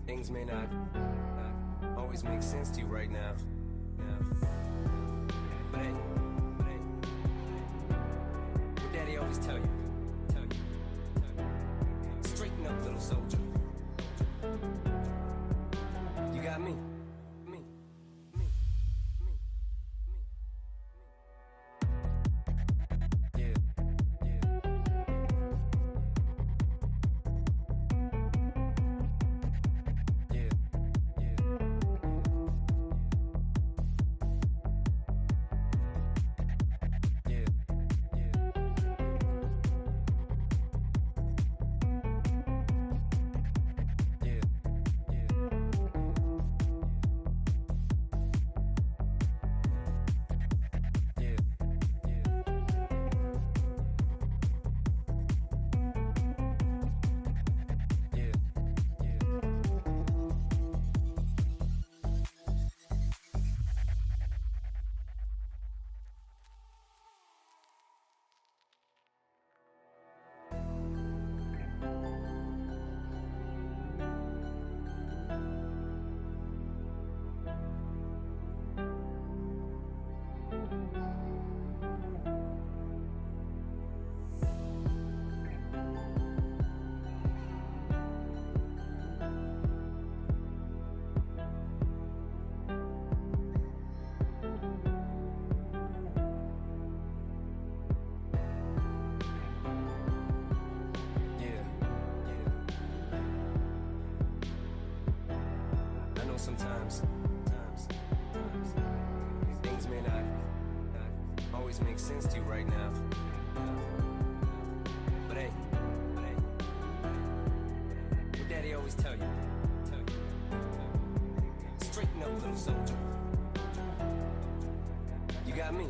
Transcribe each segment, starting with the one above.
Things may not always make sense to you right now. Yeah. But hey, what daddy always tell you. Straighten up, little soldier. You got me. Sometimes things may not always make sense to you right now. But hey, what daddy always tell you. Straighten up, little soldier. You got me.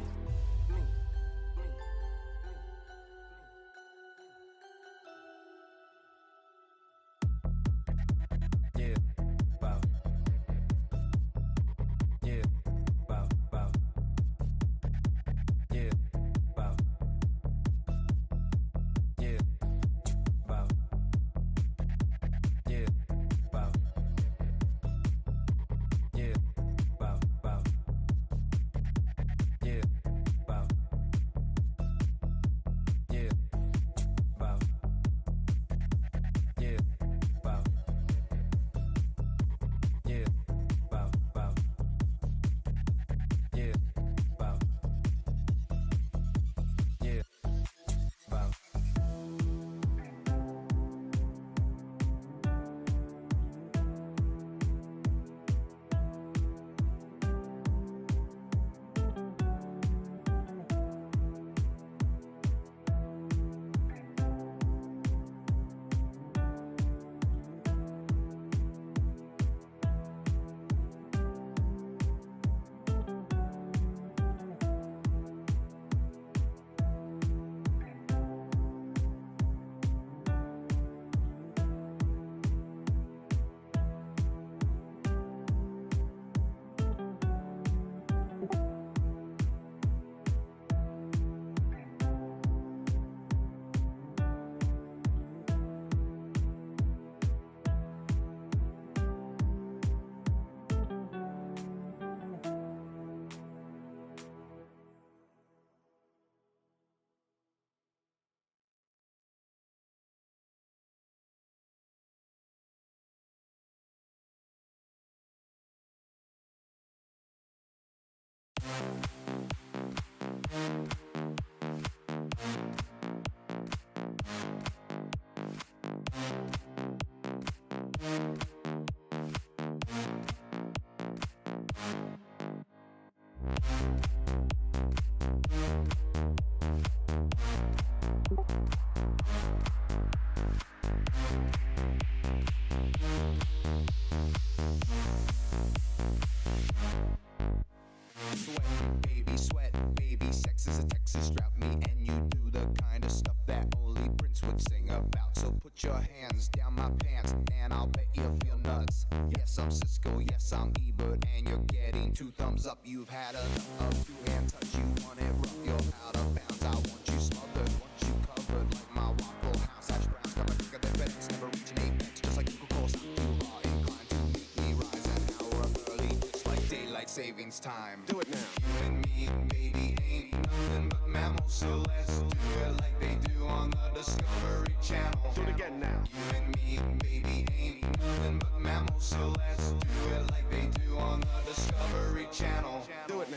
Sweat, baby, sweat, baby, sex is a Texas drought. Me and you do the kind of stuff that only Prince would sing about. So put your hands down my pants, and I'll bet you'll feel nuts. Yes, I'm Cisco, yes, I'm Ebert, and you're getting 2 thumbs up. You've had enough of 2-hand touch, you want it rough, you're out of bounds. I want you smothered, want you covered like my Waffle House hash browns. Got my drink of the FedEx, never reaching apex, just like Coca-Cola. You are inclined to make me rise an hour early, just like daylight savings time. Do it now. You and me, baby, ain't nothing but mammals, so let's do it like they do on the Discovery Channel. Do it again now. You and me, baby, ain't nothing but mammals, so let's do it like they do on the Discovery Channel. Do it now.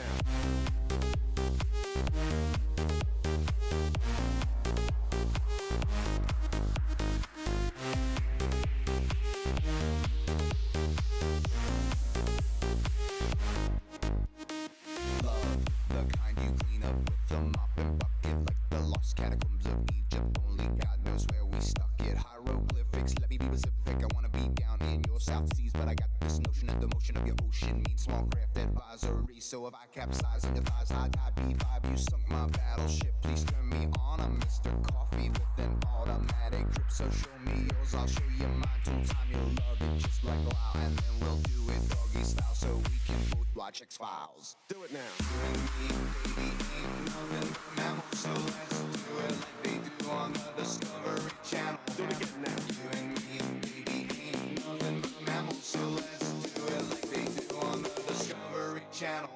Love, the kind you clean up with a mop and bucket, like the lost catacombs of Egypt. Only God knows where we stuck it. Hieroglyphics, let me be specific. I wanna be down in your South Seas, but I got this notion that the motion of your ocean means small craft advisory. So if I capsize in your thighs, high tide B5, you sunk my battleship. Please turn me on. I'm Mr. Coffee with an automatic drip. So show me yours, I'll show you mine. Tool time, you'll love it just like wow. And then we'll do it doggy style, so we can both watch X-Files. Do it now. You and me, baby, ain't nothing but mammals, so let's do it like they do on the Discovery Channel. Do it again now. You and me, baby, ain't nothing but mammals, so let's do it like they do on the Discovery Channel.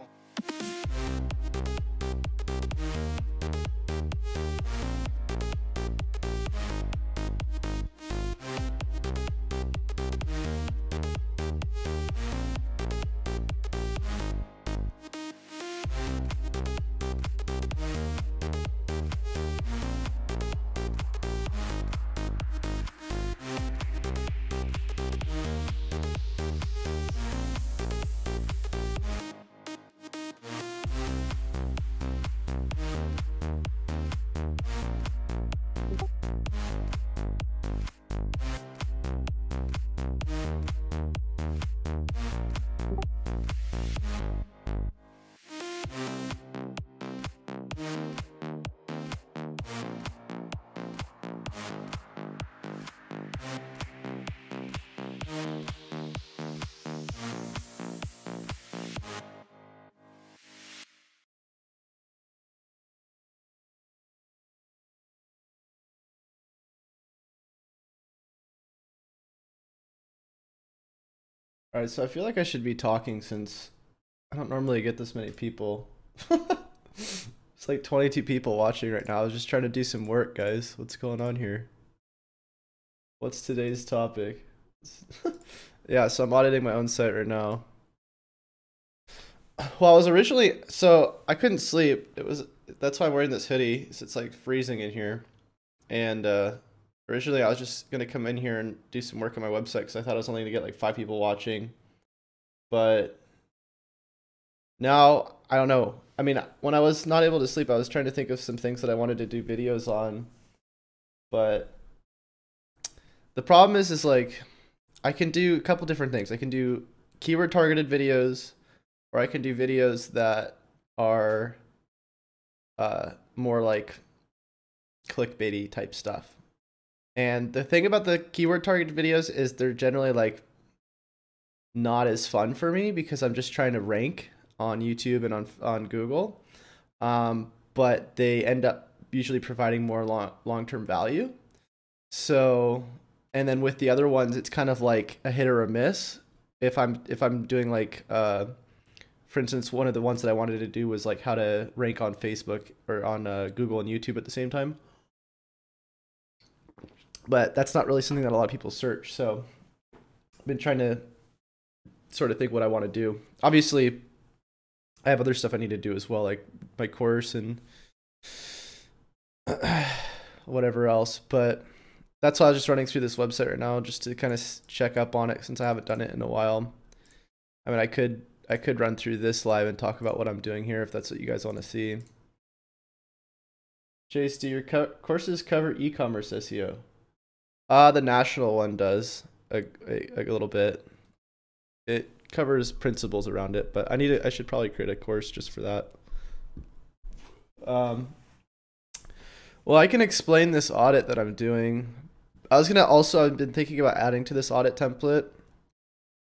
All right, so I feel like I should be talking since I don't normally get this many people. It's like 22 people watching right now. I was just trying to do some work, guys. What's going on here? What's today's topic? Yeah, so I'm auditing my own site right now. Well, I was originally so I couldn't sleep. It was That's why I'm wearing this hoodie. It's like freezing in here. And originally I was just gonna come in here and do some work on my website because I thought I was only gonna get like 5 people watching. But now I don't know. I mean, when I was not able to sleep, I was trying to think of some things that I wanted to do videos on. But the problem is like I can do a couple different things. I can do keyword targeted videos, or I can do videos that are more like clickbaity type stuff. And the thing about the keyword targeted videos is they're generally like not as fun for me because I'm just trying to rank on YouTube and on Google. But they end up usually providing more long-term value. So, and then with the other ones, it's kind of like a hit or a miss. If I'm doing like for instance, one of the ones that I wanted to do was like how to rank on Facebook or on Google and YouTube at the same time. But that's not really something that a lot of people search. So I've been trying to sort of think what I want to do. Obviously, I have other stuff I need to do as well, like my course and whatever else. But that's why I was just running through this website right now, just to kind of check up on it since I haven't done it in a while. I mean, I could run through this live and talk about what I'm doing here if that's what you guys want to see. Chase, do your courses cover e-commerce SEO? The national one does a little bit. It covers principles around it, but I should probably create a course just for that. Well, I can explain this audit that I'm doing. I've been thinking about adding to this audit template.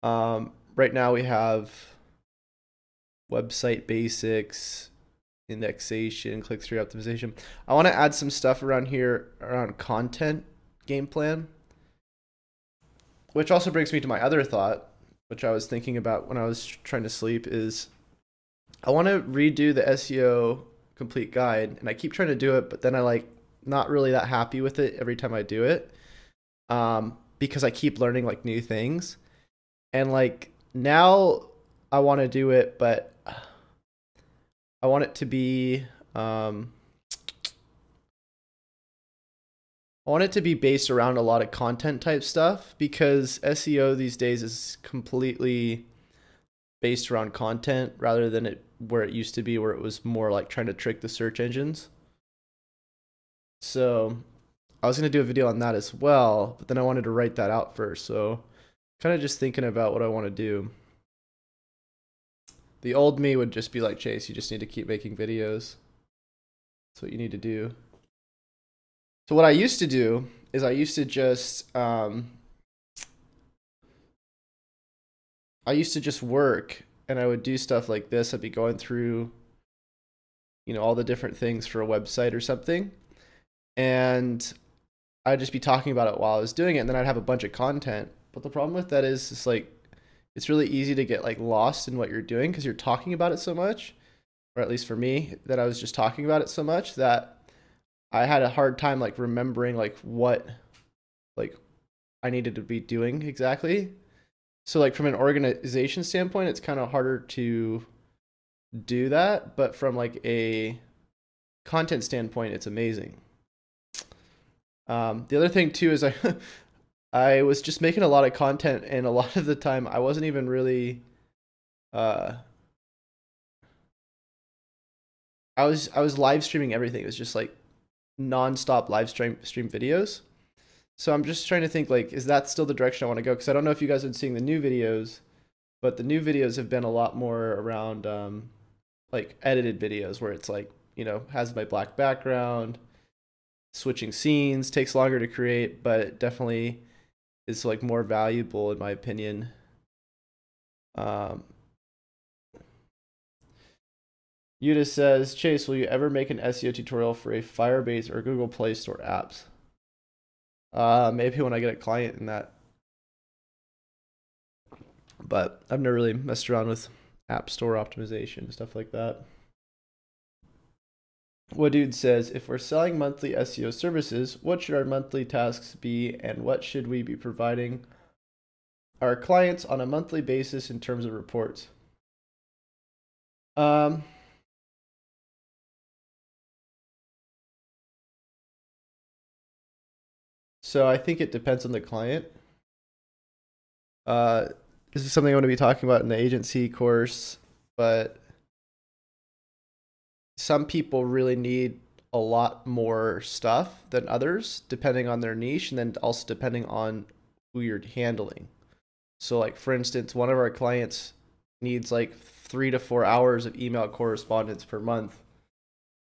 Right now we have website basics, indexation, click-through optimization. I want to add some stuff around here around content game plan, which also brings me to my other thought, which I was thinking about when I was trying to sleep, is I want to redo the SEO complete guide, and I keep trying to do it, but then I like not really that happy with it every time I do it, because I keep learning like new things, and like now I want to do it, but I want it to be I want it to be based around a lot of content type stuff, because SEO these days is completely based around content rather than where it used to be, where it was more like trying to trick the search engines. So I was going to do a video on that as well, but then I wanted to write that out first. So kind of just thinking about what I want to do. The old me would just be like, Chase, you just need to keep making videos. That's what you need to do. So what I used to do is I used to just work, and I would do stuff like this. I'd be going through, all the different things for a website or something, and I'd just be talking about it while I was doing it, and then I'd have a bunch of content. But the problem with that is it's like it's really easy to get like lost in what you're doing because you're talking about it so much, or at least for me, that I was just talking about it so much that I had a hard time like remembering like what like I needed to be doing exactly. So like from an organization standpoint, it's kind of harder to do that, but from like a content standpoint, it's amazing. The other thing too is I was just making a lot of content, and a lot of the time I wasn't even really I was live streaming everything. It was just like non-stop live stream videos. So I'm just trying to think, like, is that still the direction I want to go? Because I don't know if you guys have been seeing the new videos, but the new videos have been a lot more around like edited videos where it's like, has my black background, switching scenes, takes longer to create, but it definitely is like more valuable in my opinion. Yuda says, Chase, will you ever make an SEO tutorial for a Firebase or Google Play Store apps? Maybe when I get a client in that. But I've never really messed around with app store optimization, stuff like that. Wadude says, if we're selling monthly SEO services, what should our monthly tasks be, and what should we be providing our clients on a monthly basis in terms of reports? So I think it depends on the client. This is something I want to be talking about in the agency course, but some people really need a lot more stuff than others, depending on their niche, and then also depending on who you're handling. So like, for instance, one of our clients needs like 3 to 4 hours of email correspondence per month,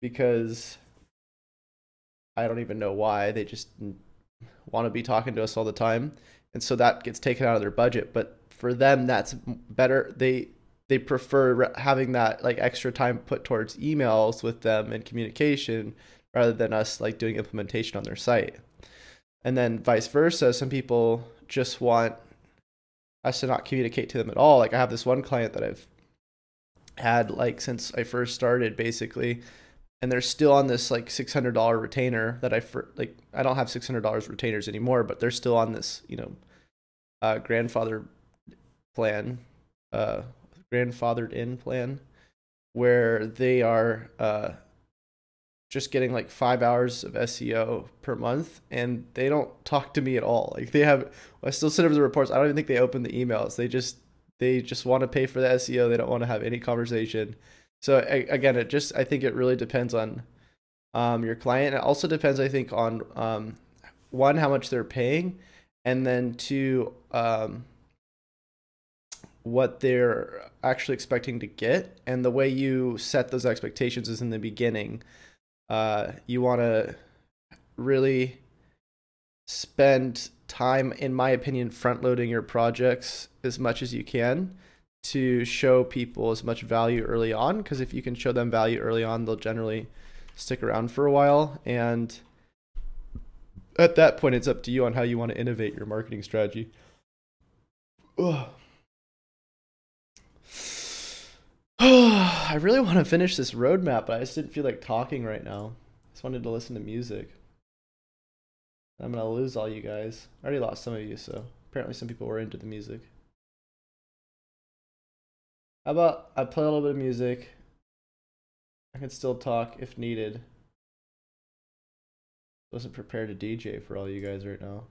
because I don't even know why. They just want to be talking to us all the time, and so that gets taken out of their budget. But for them, that's better. They prefer having that like extra time put towards emails with them and communication, rather than us like doing implementation on their site. And then vice versa, some people just want us to not communicate to them at all. Like I have this one client that I've had like since I first started basically, and they're still on this like $600 retainer that I don't have $600 retainers anymore, but they're still on this, grandfather plan, grandfathered in plan, where they are just getting like 5 hours of SEO per month, and they don't talk to me at all. Like I still send over the reports. I don't even think they open the emails. They just want to pay for the SEO. They don't want to have any conversation. So again, I think it really depends on your client. It also depends, I think, on one, how much they're paying, and then two, what they're actually expecting to get, and the way you set those expectations is in the beginning. You want to really spend time, in my opinion, front loading your projects as much as you can to show people as much value early on, because if you can show them value early on, they'll generally stick around for a while. And at that point, it's up to you on how you want to innovate your marketing strategy. Ugh. I really want to finish this roadmap, but I just didn't feel like talking right now. I just wanted to listen to music. I'm going to lose all you guys. I already lost some of you, so apparently some people were into the music. How about I play a little bit of music? I can still talk if needed. Wasn't prepared to DJ for all you guys right now.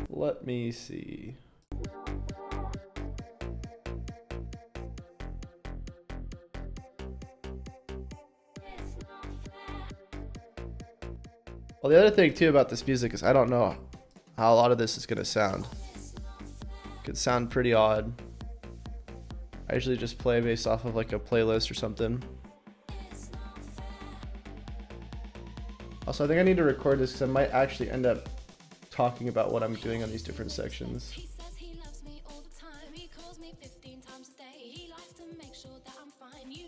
Let me see. Well, the other thing too about this music is I don't know how a lot of this is gonna sound. It could sound pretty odd. I usually just play based off of like a playlist or something. Also, I think I need to record this because I might actually end up talking about what I'm doing on these different sections. I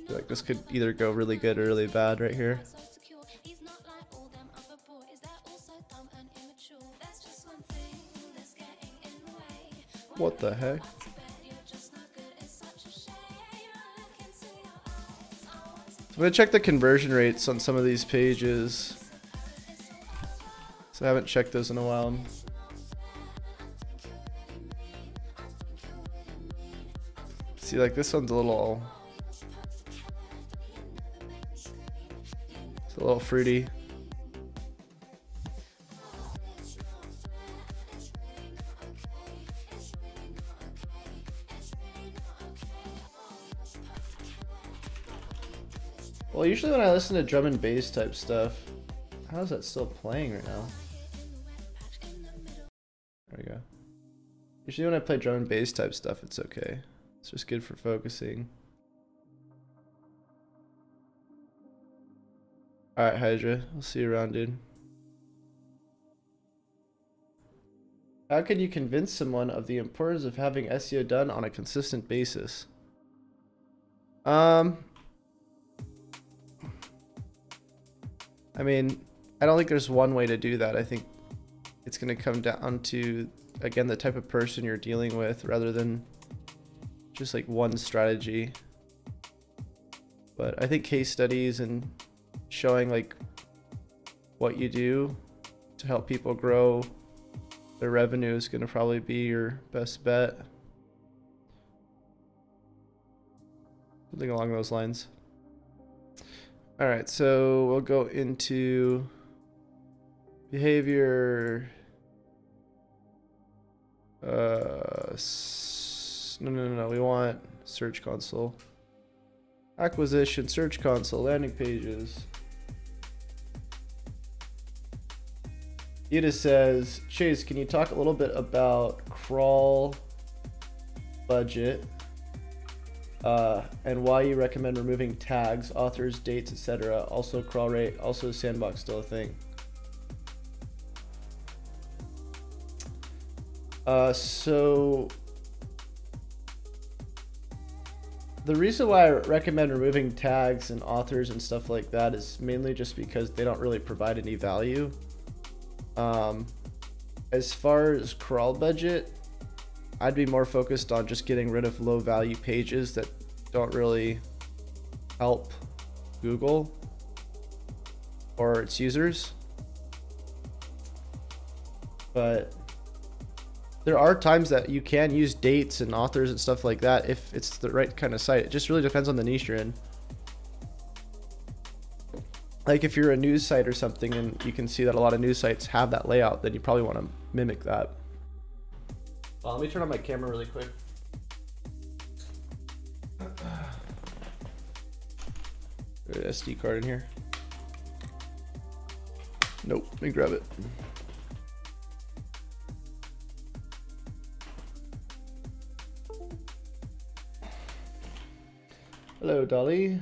feel like this could either go really good or really bad right here. What the heck? I'm gonna check the conversion rates on some of these pages. So I haven't checked those in a while. See, like this one's a little fruity. Well, usually when I listen to drum and bass type stuff, how is that still playing right now? There we go. Usually when I play drum and bass type stuff, it's okay. It's just good for focusing. Alright, Hydra. I'll see you around, dude. How can you convince someone of the importance of having SEO done on a consistent basis? I mean, I don't think there's one way to do that. I think it's going to come down to, again, the type of person you're dealing with rather than just like one strategy. But I think case studies and showing like what you do to help people grow their revenue is going to probably be your best bet. Something along those lines. All right, so we'll go into behavior. No. We want Search Console. Acquisition, Search Console, landing pages. Ida says, Chase, can you talk a little bit about crawl budget? And why you recommend removing tags, authors, dates, etc. Also crawl rate, also sandbox still a thing. So the reason why I recommend removing tags and authors and stuff like that is mainly just because they don't really provide any value. As far as crawl budget, I'd be more focused on just getting rid of low value pages that don't really help Google or its users. But there are times that you can use dates and authors and stuff like that if it's the right kind of site. It just really depends on the niche you're in. Like if you're a news site or something and you can see that a lot of news sites have that layout, then you probably want to mimic that. Let me turn on my camera really quick. There's an SD card in here. Nope, let me grab it. Hello, Dolly.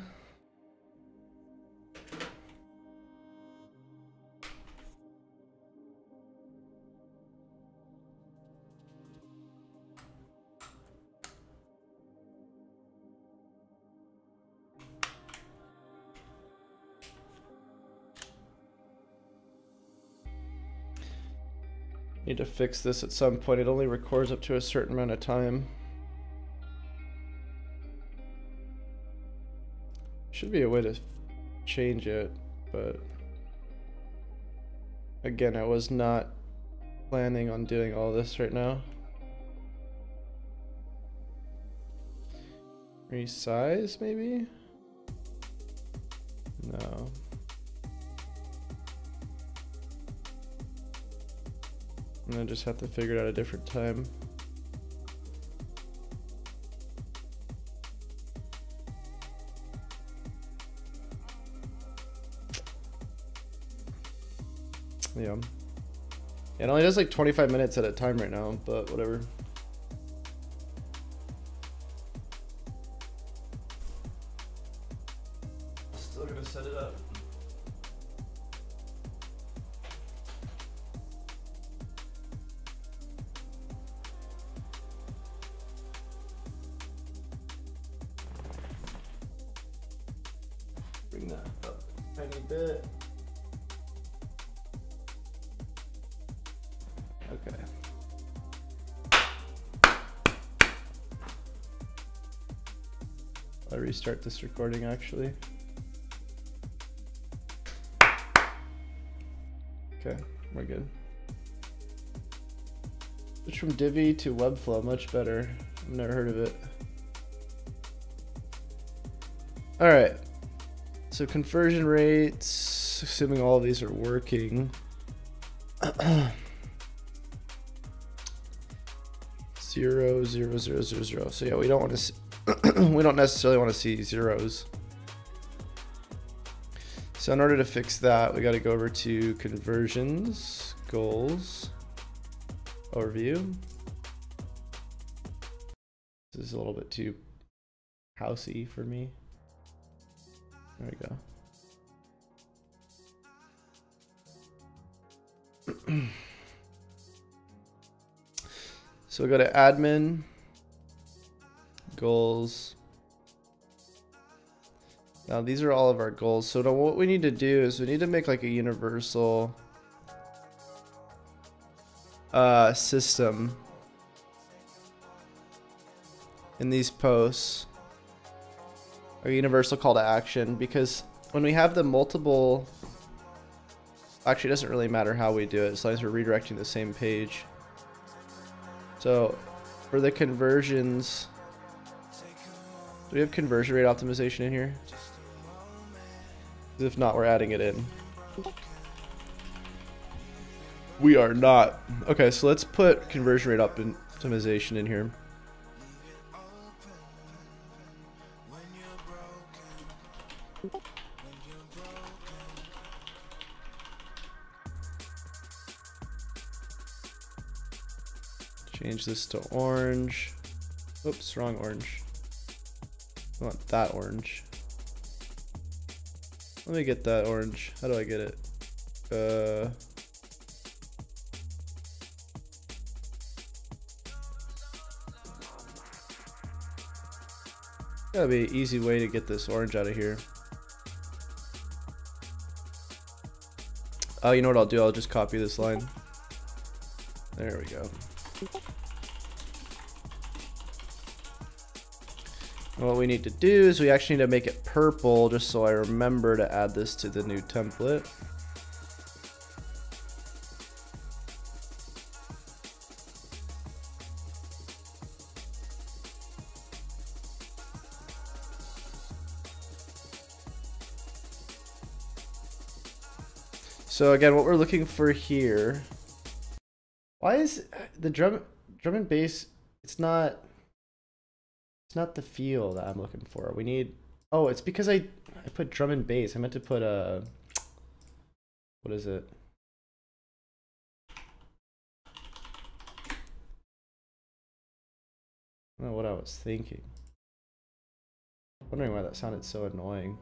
Need to fix this at some point. It only records up to a certain amount of time. Should be a way to change it, but again, I was not planning on doing all this right now. Resize, maybe? No. I'm gonna just have to figure it out a different time. Yeah. It only does like 25 minutes at a time right now, but whatever. Still gonna set it up. Bring that up a tiny bit. Okay. I'll restart this recording actually. Okay, we're good. Switch from Divi to Webflow, much better. I've never heard of it. All right. So conversion rates, assuming all of these are working. 0, 0, 0, 0, 0. So yeah, we don't want to see we don't necessarily want to see zeros. So in order to fix that, we got to go over to conversions, goals, overview. This is a little bit too housey for me. There we go. So we go to admin, goals. Now these are all of our goals. So now what we need to do is we need to make like a universal system in these posts. A universal call to action, because when we have the multiple, actually it doesn't really matter how we do it as long as we're redirecting the same page. So for the conversions, do we have conversion rate optimization in here? If not, we're adding it in. We are not. Okay, so let's put conversion rate optimization in here. Change this to orange. Oops, wrong orange. I want that orange. Let me get that orange. How do I get it? Gotta be an easy way to get this orange out of here. Oh, you know what I'll do? I'll just copy this line. There we go. And what we need to do is we actually need to make it purple just so I remember to add this to the new template. So again, what we're looking for here, why is the drum and bass, it's not the feel that I'm looking for. We need, oh, it's because I put drum and bass. I meant to put a, what is it? don't know what I was thinking. Wondering why that sounded so annoying.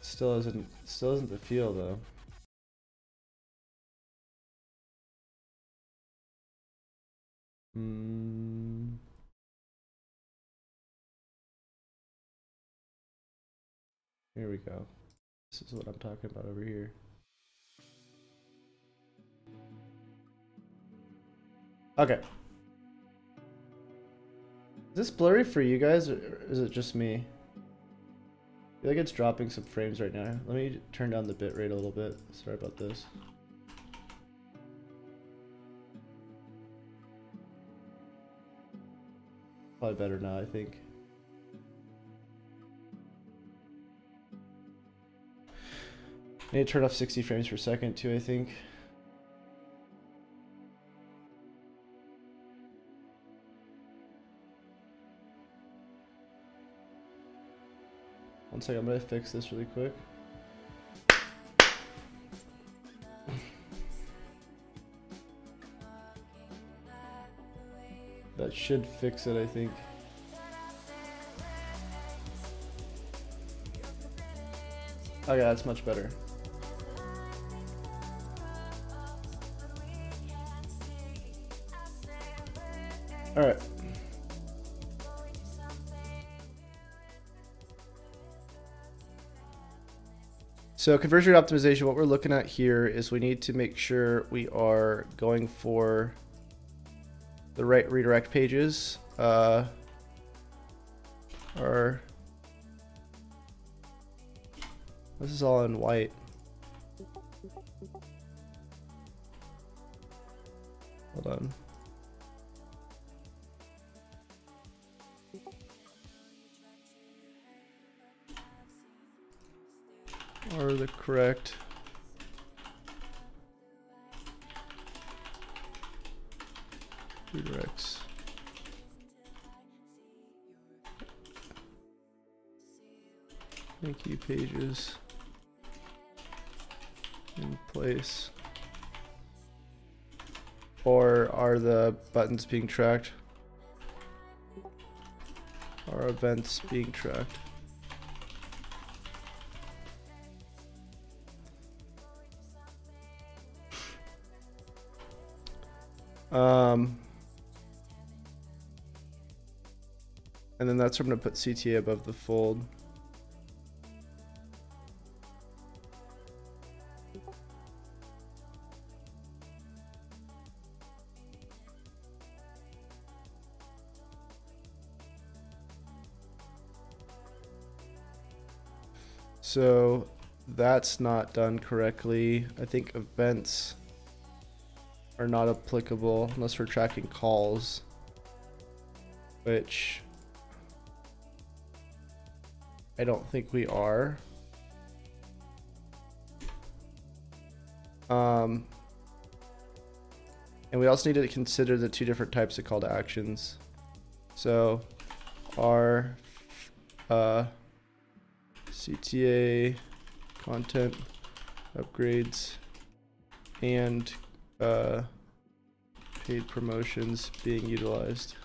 Still isn't the feel though. Here we go. This is what I'm talking about over here. Okay. Is this blurry for you guys, or is it just me? I feel like it's dropping some frames right now. Let me turn down the bitrate a little bit. Sorry about this. Probably better now, I think. I need to turn off 60 frames per second too, I think. One second, I'm gonna fix this really quick. That should fix it, I think. Okay, that's much better. All right. So conversion rate optimization, what we're looking at here is we need to make sure we are going for the right redirect pages. This is all in white. Hold on. Or the correct redirects. Thank you pages in place. Or are the buttons being tracked? Are events being tracked? And then that's where I'm going to put CTA above the fold. So that's not done correctly. I think events are not applicable unless we're tracking calls, which I don't think we are. And we also need to consider the two different types of call to actions. So our CTA content upgrades and paid promotions being utilized.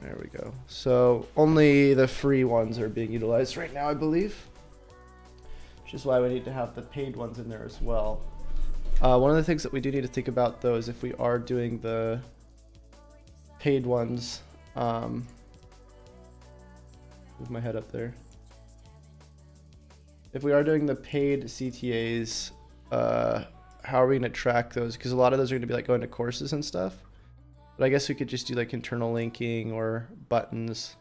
There we go. So only the free ones are being utilized right now, I believe. Which is why we need to have the paid ones in there as well. One of the things that we do need to think about though is if we are doing the paid ones, move my head up there. If we are doing the paid CTAs, how are we going to track those? Because a lot of those are going to be like going to courses and stuff. But I guess we could just do like internal linking or buttons.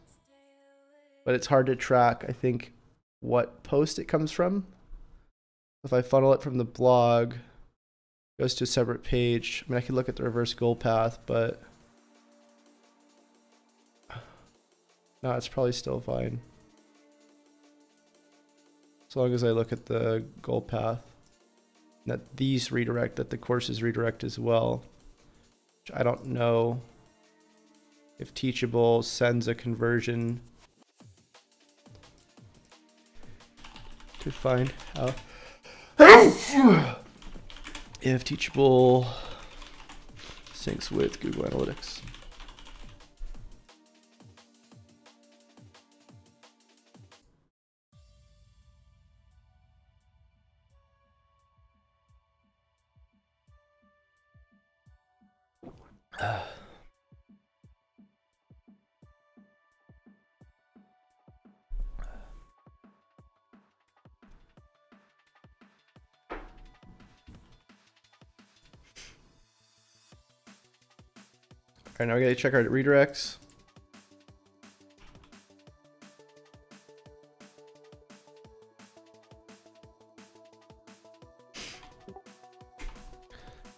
But it's hard to track, I think, what post it comes from. If I funnel it from the blog, it goes to a separate page. I mean, I could look at the reverse goal path, but no, it's probably still fine. As long as I look at the goal path. that these redirect, that the courses redirect as well. Which I don't know if Teachable sends a conversion to find out if Teachable syncs with Google Analytics. All right, now we gotta check our redirects.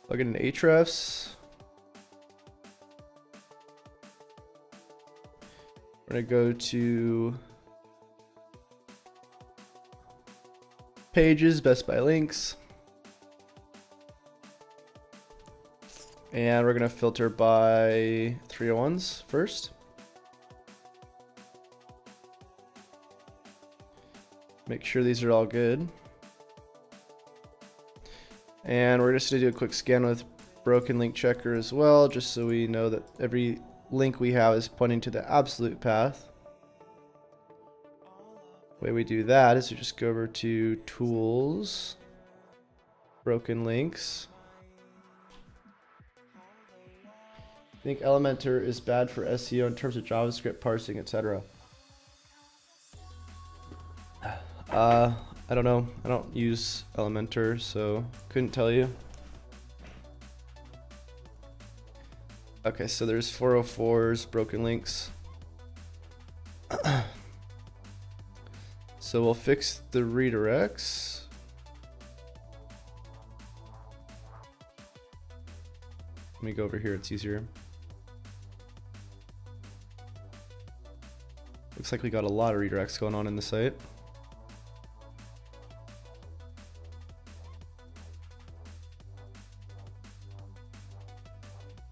Plug in Ahrefs. We're gonna go to Pages, Best by Links. And we're gonna filter by 301s first. Make sure these are all good. And we're just gonna do a quick scan with Broken Link Checker as well, just so we know that every link we have is pointing to the absolute path. The way we do that is we just go over to Tools, Broken Links. I think Elementor is bad for SEO in terms of JavaScript parsing, etc. I don't know. I don't use Elementor, so couldn't tell you. Okay, so there's 404s, broken links. So we'll fix the redirects. Let me go over here, it's easier. Looks like we got a lot of redirects going on in the site.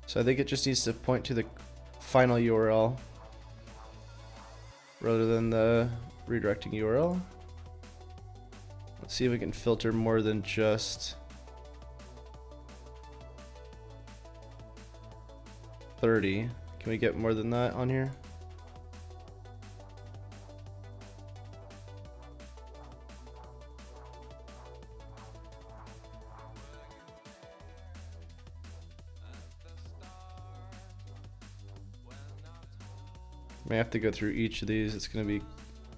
So I think it just needs to point to the final URL rather than the redirecting URL. Let's see if we can filter more than just 30. Can we get more than that on here? May have to go through each of these. It's going to be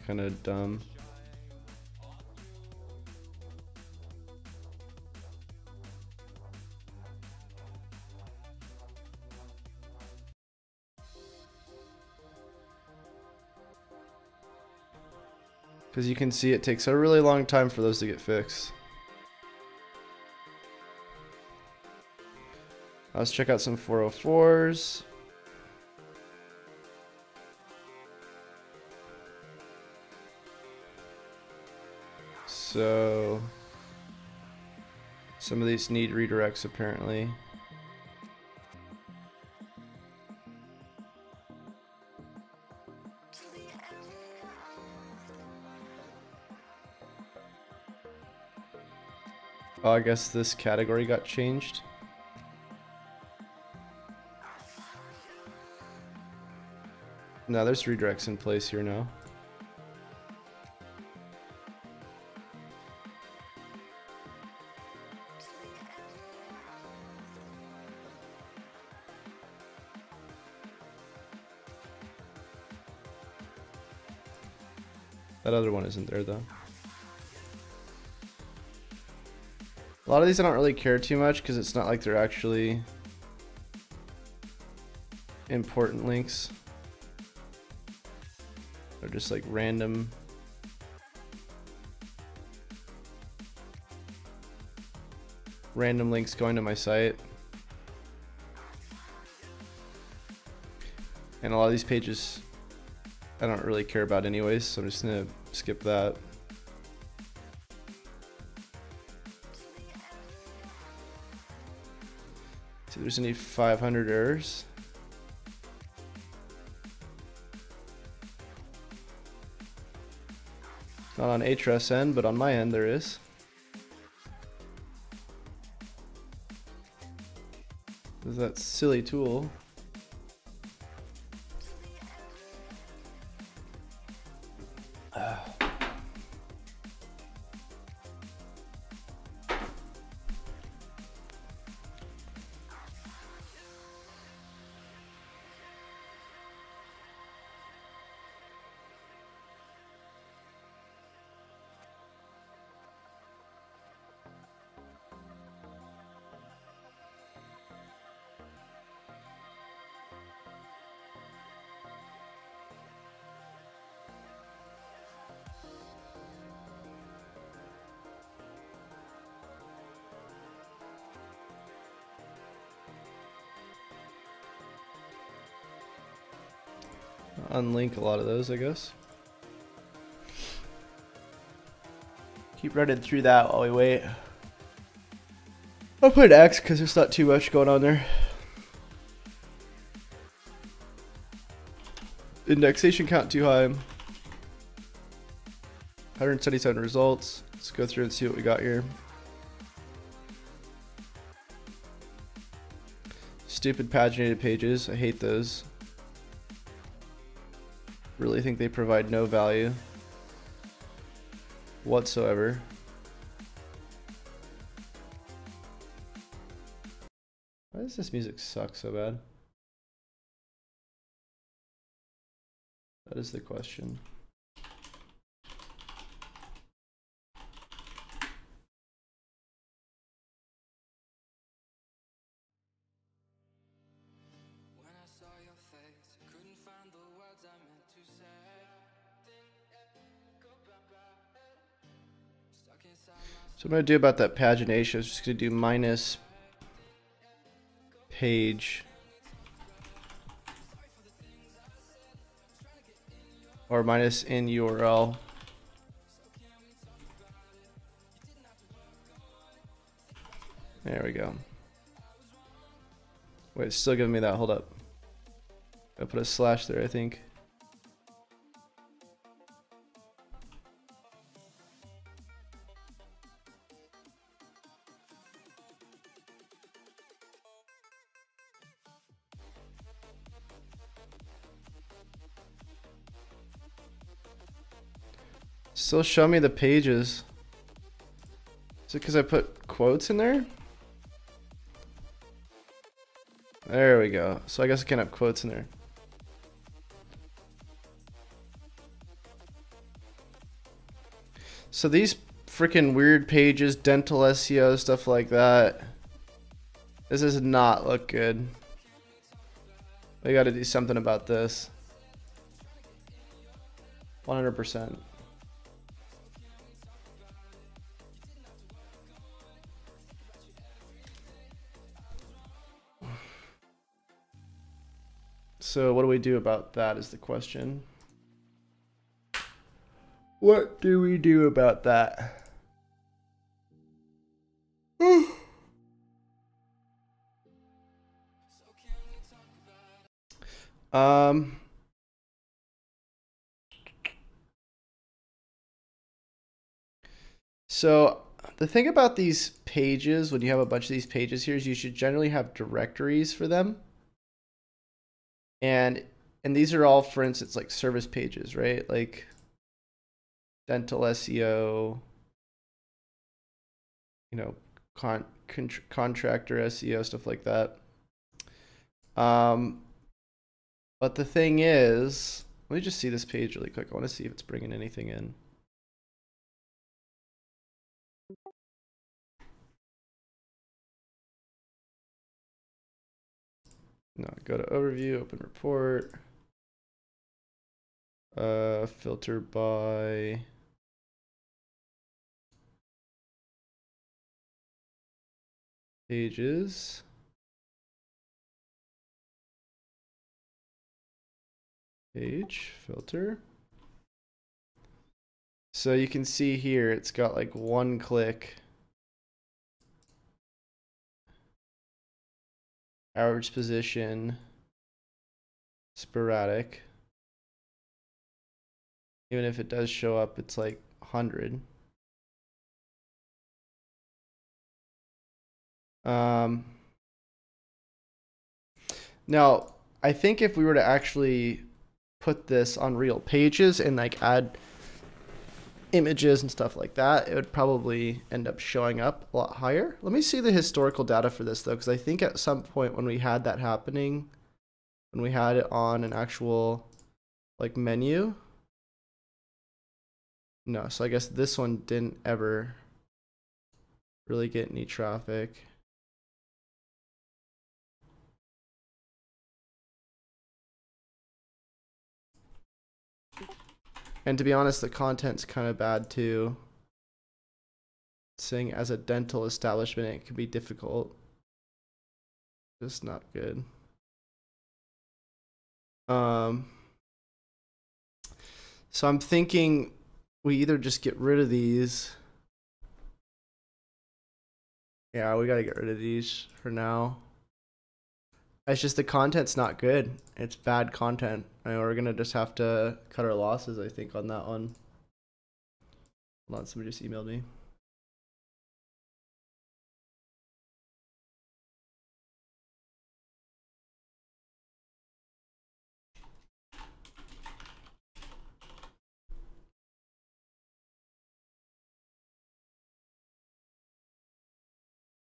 kind of dumb. Because you can see it takes a really long time for those to get fixed. Let's check out some 404s. So some of these need redirects apparently. Oh, I guess this category got changed. No, there's redirects in place here now. That other one isn't there though. A lot of these I don't really care too much because it's not like they're actually important links. They're just like random links going to my site. And a lot of these pages I don't really care about anyways, so I'm just gonna skip that. if there's any 500 errors. Not on Ahrefs end, but on my end there is. There's that silly tool. Unlink a lot of those, I guess. Keep running through that while we wait. I'll put X because there's not too much going on there. Indexation count too high. 177 results. Let's go through and see what we got here. Stupid paginated pages. I hate those. Really think they provide no value whatsoever. Why does this music suck so bad? That is the question. So what I'm going to do about that pagination is just going to do minus page or minus in URL. There we go. Wait, it's still giving me that. Hold up. I put a slash there, I think. Still show me the pages. Is it because I put quotes in there? There we go. So I guess I can't have quotes in there. So these freaking weird pages, dental SEO, stuff like that. This does not look good. We got to do something about this. 100%. So what do we do about that is the question. What do we do about that? So the thing about these pages, when you have a bunch of these pages here, is you should generally have directories for them. And these are all, for instance, like service pages, right? Like dental SEO, you know, contractor SEO, stuff like that. But the thing is, let me just see this page really quick. I want to see if it's bringing anything in. No, go to overview, open report, filter by pages. Page filter. So you can see here, it's got like one click. average position, sporadic. Even if it does show up, it's like 100. Now, I think if we were to actually put this on real pages and like add images and stuff like that, it would probably end up showing up a lot higher. Let me see the historical data for this though, because I think at some point when we had that happening, when we had it on an actual like menu. No, so I guess this one didn't ever really get any traffic. And to be honest, the content's kind of bad too. Saying as a dental establishment, it can be difficult. Just not good. So I'm thinking we either just get rid of these. Yeah, we gotta get rid of these for now. It's just the content's not good. It's bad content. I mean, we're gonna just have to cut our losses, I think, on that one. Hold on, somebody just emailed me.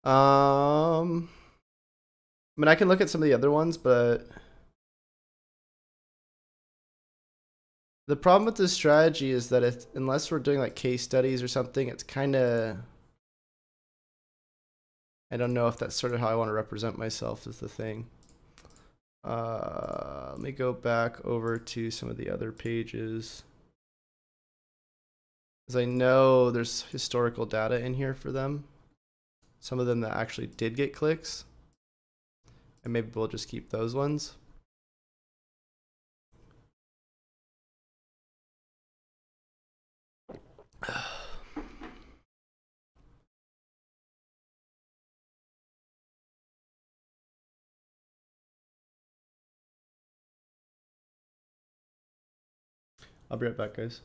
I mean, I can look at some of the other ones, but the problem with this strategy is that unless we're doing like case studies or something, it's kind of, I don't know if that's sort of how I want to represent myself is the thing. Let me go back over to some of the other pages. Because I know there's historical data in here for them. Some of them that actually did get clicks. And maybe we'll just keep those ones. I'll be right back, guys.